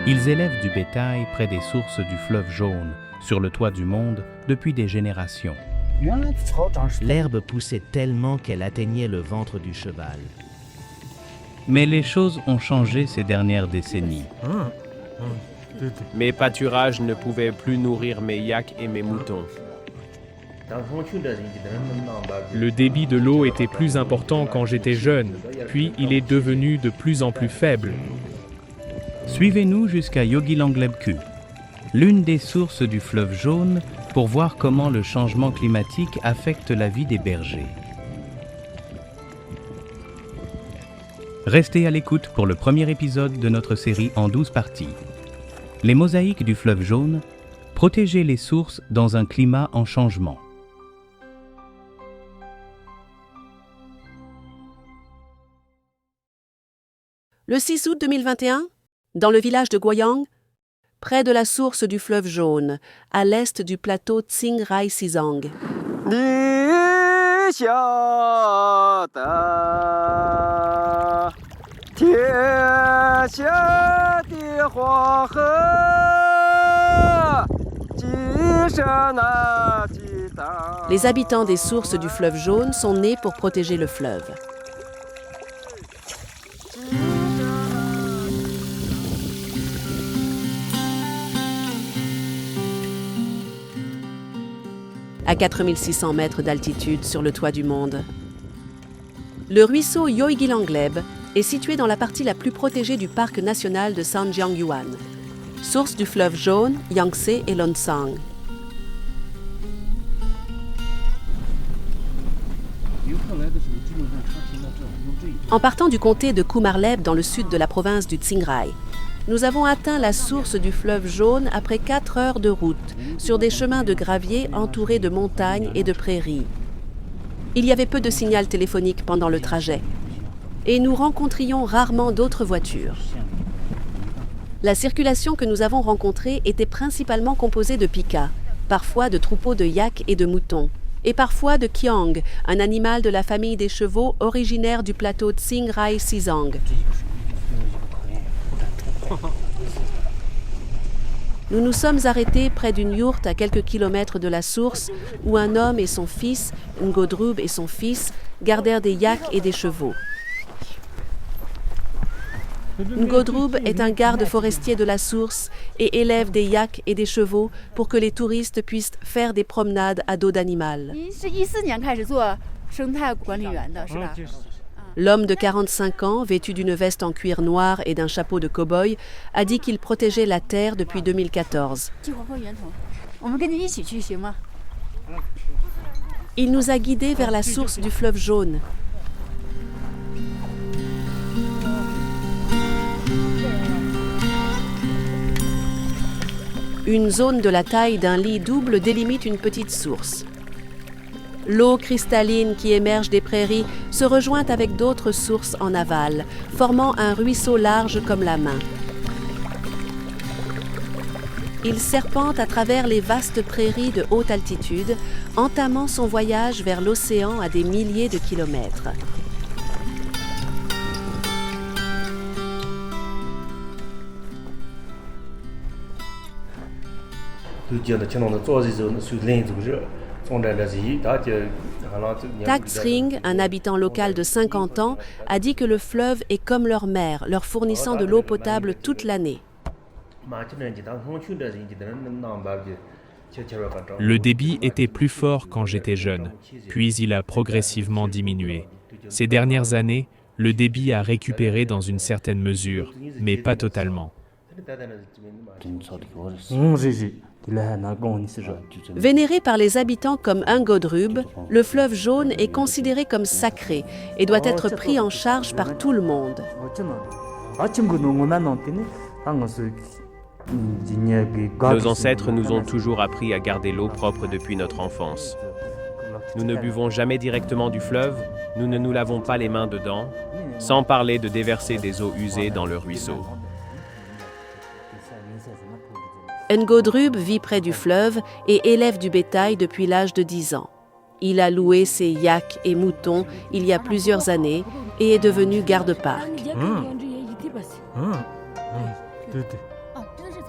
Ils élèvent du bétail près des sources du fleuve Jaune, sur le toit du monde, depuis des générations. L'herbe poussait tellement qu'elle atteignait le ventre du cheval. Mais les choses ont changé ces dernières décennies. Mes pâturages ne pouvaient plus nourrir mes yaks et mes moutons. Le débit de l'eau était plus important quand j'étais jeune, puis il est devenu de plus en plus faible. Suivez-nous jusqu'à Yogilanglebku, l'une des sources du fleuve Jaune, pour voir comment le changement climatique affecte la vie des bergers. Restez à l'écoute pour le premier épisode de notre série en 12 parties. Les mosaïques du fleuve Jaune, protéger les sources dans un climat en changement. Le 6 août 2021, dans le village de Goyang, près de la source du fleuve Jaune, à l'est du plateau Tsing Rai Sisang. Les habitants des sources du fleuve Jaune sont nés pour protéger le fleuve. À 4600 mètres d'altitude sur le toit du monde. Le ruisseau Yoigilangleb est situé dans la partie la plus protégée du parc national de Sanjiangyuan, source du fleuve Jaune, Yangtze et Lontang. En partant du comté de Kumarleb dans le sud de la province du Tsing Rai, nous avons atteint la source du fleuve Jaune après 4 heures de route, sur des chemins de gravier entourés de montagnes et de prairies. Il y avait peu de signal téléphonique pendant le trajet, et nous rencontrions rarement d'autres voitures. La circulation que nous avons rencontrée était principalement composée de pikas, parfois de troupeaux de yaks et de moutons, et parfois de kiang, un animal de la famille des chevaux originaire du plateau Tsing Rai Sisang. Nous nous sommes arrêtés près d'une yourte à quelques kilomètres de la source où un homme et son fils, Ngodrub et son fils, gardèrent des yaks et des chevaux. Ngodrub est un garde forestier de la source et élève des yaks et des chevaux pour que les touristes puissent faire des promenades à dos d'animal. L'homme de 45 ans, vêtu d'une veste en cuir noir et d'un chapeau de cow-boy, a dit qu'il protégeait la terre depuis 2014. Il nous a guidés vers la source du fleuve Jaune. Une zone de la taille d'un lit double délimite une petite source. L'eau cristalline qui émerge des prairies se rejoint avec d'autres sources en aval, formant un ruisseau large comme la main. Il serpente à travers les vastes prairies de haute altitude, entamant son voyage vers l'océan à des milliers de kilomètres. Tak Sring, un habitant local de 50 ans, a dit que le fleuve est comme leur mère, leur fournissant de l'eau potable toute l'année. Le débit était plus fort quand j'étais jeune, puis il a progressivement diminué. Ces dernières années, le débit a récupéré dans une certaine mesure, mais pas totalement. Vénéré par les habitants comme Ngodrub, le fleuve Jaune est considéré comme sacré et doit être pris en charge par tout le monde. Nos ancêtres nous ont toujours appris à garder l'eau propre depuis notre enfance. Nous ne buvons jamais directement du fleuve, nous ne nous lavons pas les mains dedans, sans parler de déverser des eaux usées dans le ruisseau. Ngodrub vit près du fleuve et élève du bétail depuis l'âge de 10 ans. Il a loué ses yaks et moutons il y a plusieurs années et est devenu garde-parc.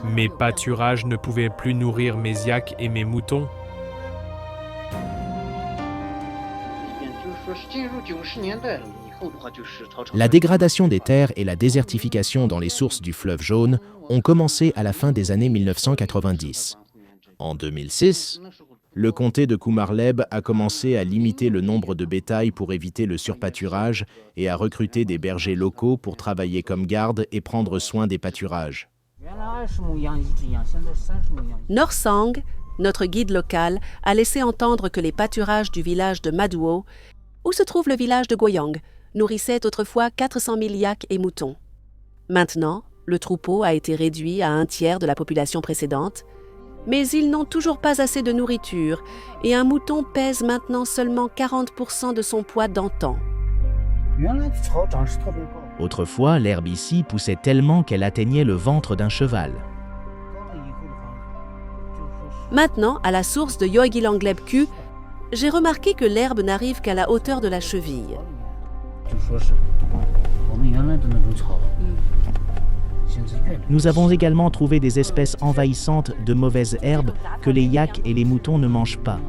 Mes pâturages ne pouvaient plus nourrir mes yaks et mes moutons. La dégradation des terres et la désertification dans les sources du fleuve Jaune ont commencé à la fin des années 1990. En 2006, le comté de Kumarleb a commencé à limiter le nombre de bétail pour éviter le surpâturage et à recruter des bergers locaux pour travailler comme garde et prendre soin des pâturages. Norsang, notre guide local, a laissé entendre que les pâturages du village de Maduo, où se trouve le village de Goyang, nourrissaient autrefois 400 000 yaks et moutons. Maintenant, le troupeau a été réduit à 1/3 de la population précédente, mais ils n'ont toujours pas assez de nourriture et un mouton pèse maintenant seulement 40% de son poids d'antan. Autrefois, l'herbe ici poussait tellement qu'elle atteignait le ventre d'un cheval. Maintenant, à la source de Yoigilangleb-ku, j'ai remarqué que l'herbe n'arrive qu'à la hauteur de la cheville. Nous avons également trouvé des espèces envahissantes de mauvaises herbes que les yaks et les moutons ne mangent pas.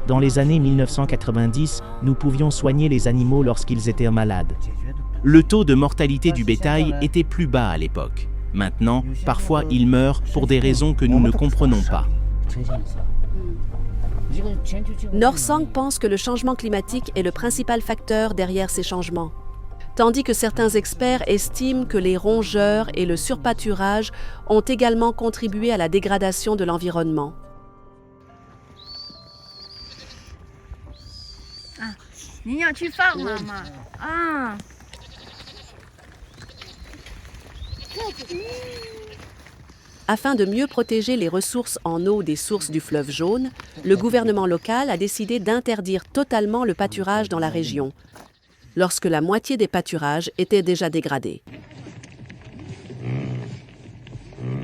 Dans les années 1990, nous pouvions soigner les animaux lorsqu'ils étaient malades. Le taux de mortalité du bétail était plus bas à l'époque. Maintenant, parfois, ils meurent pour des raisons que nous ne comprenons pas. Norsang pense que le changement climatique est le principal facteur derrière ces changements, tandis que certains experts estiment que les rongeurs et le surpâturage ont également contribué à la dégradation de l'environnement. Afin de mieux protéger les ressources en eau des sources du fleuve Jaune, le gouvernement local a décidé d'interdire totalement le pâturage dans la région, lorsque la moitié des pâturages étaient déjà dégradés.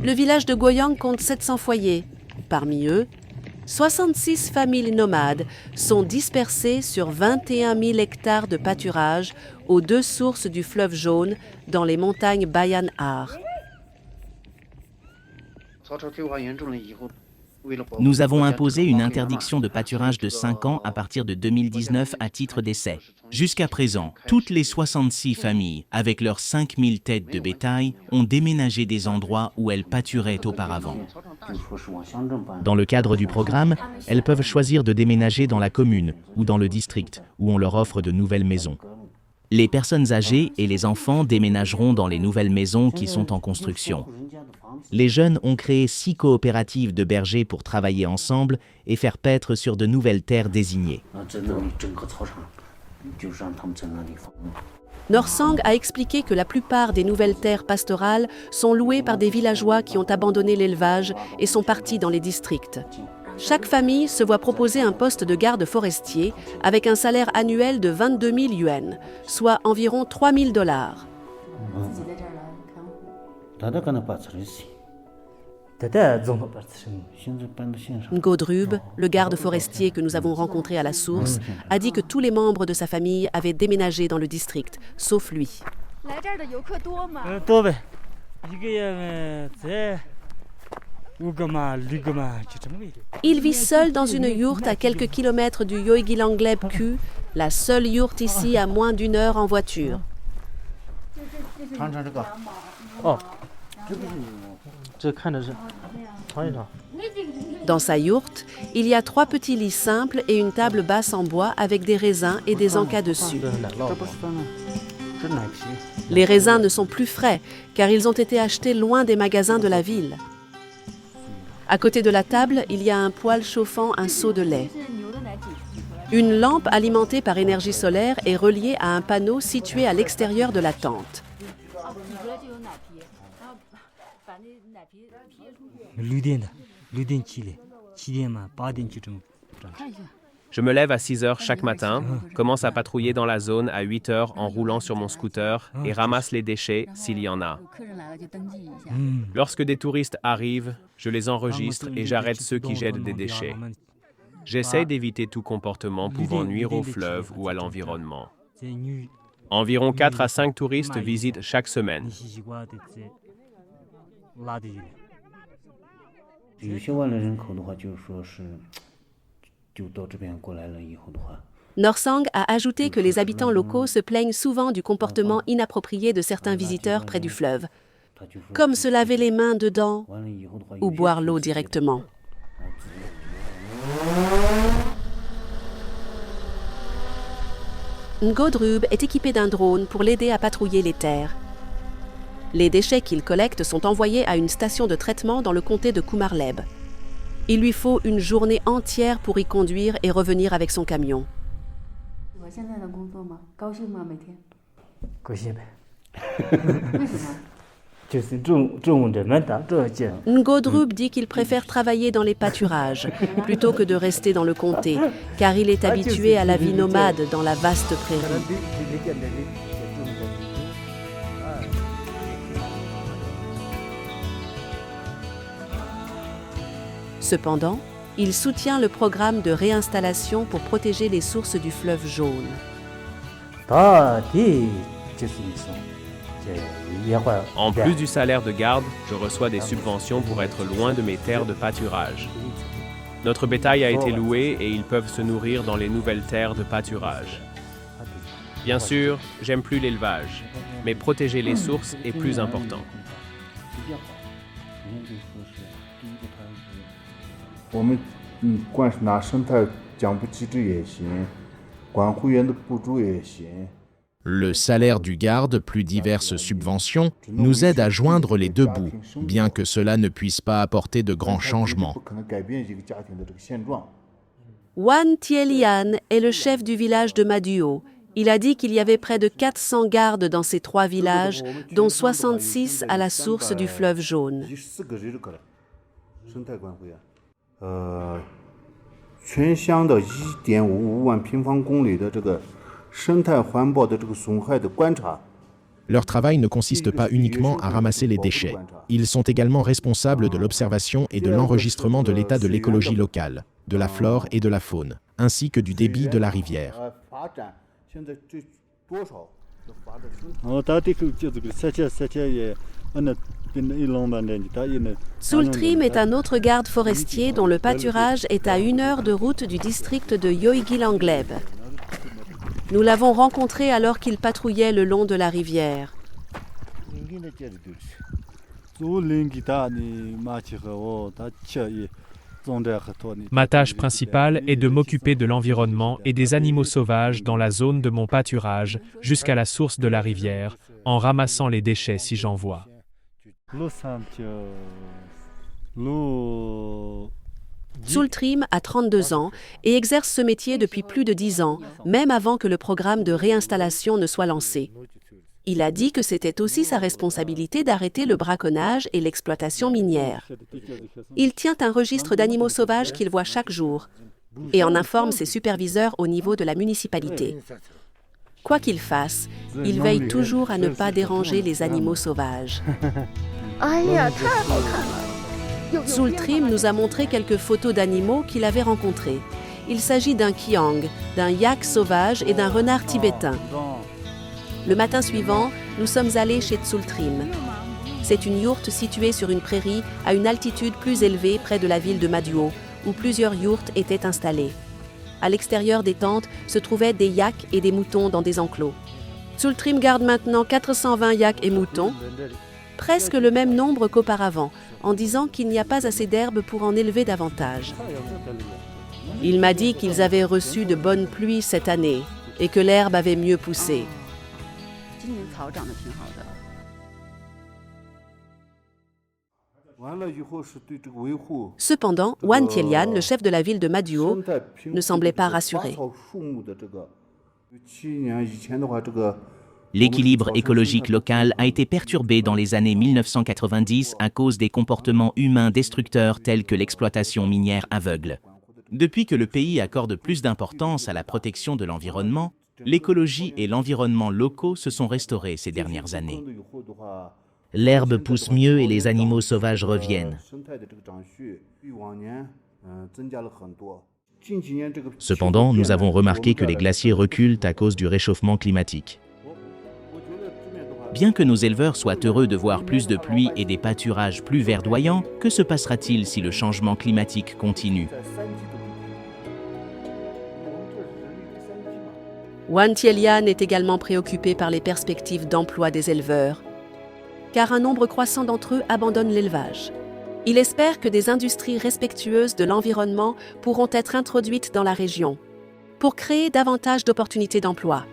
Le village de Goyang compte 700 foyers. Parmi eux, 66 familles nomades sont dispersées sur 21 000 hectares de pâturage aux 2 sources du fleuve Jaune dans les montagnes Bayan-Har. Nous avons imposé une interdiction de pâturage de 5 ans à partir de 2019 à titre d'essai. Jusqu'à présent, toutes les 66 familles, avec leurs 5000 têtes de bétail, ont déménagé des endroits où elles pâturaient auparavant. Dans le cadre du programme, elles peuvent choisir de déménager dans la commune ou dans le district, où on leur offre de nouvelles maisons. Les personnes âgées et les enfants déménageront dans les nouvelles maisons qui sont en construction. Les jeunes ont créé 6 coopératives de bergers pour travailler ensemble et faire paître sur de nouvelles terres désignées. Norsang a expliqué que la plupart des nouvelles terres pastorales sont louées par des villageois qui ont abandonné l'élevage et sont partis dans les districts. Chaque famille se voit proposer un poste de garde forestier avec un salaire annuel de 22 000 yuan, soit environ 3 000 $. Ngodrub, le garde forestier que nous avons rencontré à la source, a dit que tous les membres de sa famille avaient déménagé dans le district, sauf lui. Il vit seul dans une yourte à quelques kilomètres du Yoigilangleb-ku, la seule yourte ici à moins d'1 heure en voiture. Dans sa yourte, il y a 3 petits lits simples et une table basse en bois avec des raisins et des encas dessus. Les raisins ne sont plus frais car ils ont été achetés loin des magasins de la ville. À côté de la table, il y a un poêle chauffant un seau de lait. Une lampe alimentée par énergie solaire est reliée à un panneau situé à l'extérieur de la tente. Je me lève à 6 heures chaque matin, commence à patrouiller dans la zone à 8 heures en roulant sur mon scooter et ramasse les déchets s'il y en a. Lorsque des touristes arrivent, je les enregistre et j'arrête ceux qui jettent des déchets. J'essaie d'éviter tout comportement pouvant nuire au fleuve ou à l'environnement. Environ 4 à 5 touristes visitent chaque semaine. Norsang a ajouté que les habitants locaux se plaignent souvent du comportement inapproprié de certains visiteurs près du fleuve, comme se laver les mains dedans ou boire l'eau directement. Ngodrub est équipé d'un drone pour l'aider à patrouiller les terres. Les déchets qu'il collecte sont envoyés à une station de traitement dans le comté de Kumarleb. Il lui faut une journée entière pour y conduire et revenir avec son camion. Ngodrub dit qu'il préfère travailler dans les pâturages plutôt que de rester dans le comté, car il est habitué à la vie nomade dans la vaste prairie. Cependant, il soutient le programme de réinstallation pour protéger les sources du fleuve Jaune. En plus du salaire de garde, je reçois des subventions pour être loin de mes terres de pâturage. Notre bétail a été loué et ils peuvent se nourrir dans les nouvelles terres de pâturage. Bien sûr, j'aime plus l'élevage, mais protéger les sources est plus important. Le salaire du garde, plus diverses subventions, nous aide à joindre les deux bouts, bien que cela ne puisse pas apporter de grands changements. Wan Thielian est le chef du village de Maduo. Il a dit qu'il y avait près de 400 gardes dans ces 3 villages, dont 66 à la source du fleuve Jaune. Leur travail ne consiste pas uniquement à ramasser les déchets. Ils sont également responsables de l'observation et de l'enregistrement de l'état de l'écologie locale, de la flore et de la faune, ainsi que du débit de la rivière. Tsultrim est un autre garde forestier dont le pâturage est à 1 heure de route du district de Yoigilangleb. Nous l'avons rencontré alors qu'il patrouillait le long de la rivière. Ma tâche principale est de m'occuper de l'environnement et des animaux sauvages dans la zone de mon pâturage jusqu'à la source de la rivière, en ramassant les déchets si j'en vois. Tsultrim a 32 ans et exerce ce métier depuis plus de 10 ans, même avant que le programme de réinstallation ne soit lancé. Il a dit que c'était aussi sa responsabilité d'arrêter le braconnage et l'exploitation minière. Il tient un registre d'animaux sauvages qu'il voit chaque jour et en informe ses superviseurs au niveau de la municipalité. Quoi qu'il fasse, il veille toujours à ne pas déranger les animaux sauvages. Tsultrim nous a montré quelques photos d'animaux qu'il avait rencontrés. Il s'agit d'un kiang, d'un yak sauvage et d'un renard tibétain. Le matin suivant, nous sommes allés chez Tsultrim. C'est une yourte située sur une prairie à une altitude plus élevée près de la ville de Maduo, où plusieurs yourtes étaient installées. À l'extérieur des tentes se trouvaient des yaks et des moutons dans des enclos. Tsultrim garde maintenant 420 yaks et moutons, presque le même nombre qu'auparavant, en disant qu'il n'y a pas assez d'herbe pour en élever davantage. Il m'a dit qu'ils avaient reçu de bonnes pluies cette année et que l'herbe avait mieux poussé. Cependant, Wan Thielian, le chef de la ville de Maduo, ne semblait pas rassuré. L'équilibre écologique local a été perturbé dans les années 1990 à cause des comportements humains destructeurs tels que l'exploitation minière aveugle. Depuis que le pays accorde plus d'importance à la protection de l'environnement, l'écologie et l'environnement locaux se sont restaurés ces dernières années. L'herbe pousse mieux et les animaux sauvages reviennent. Cependant, nous avons remarqué que les glaciers reculent à cause du réchauffement climatique. Bien que nos éleveurs soient heureux de voir plus de pluie et des pâturages plus verdoyants, que se passera-t-il si le changement climatique continue? Wan Tielian est également préoccupé par les perspectives d'emploi des éleveurs, car un nombre croissant d'entre eux abandonnent l'élevage. Il espère que des industries respectueuses de l'environnement pourront être introduites dans la région pour créer davantage d'opportunités d'emploi.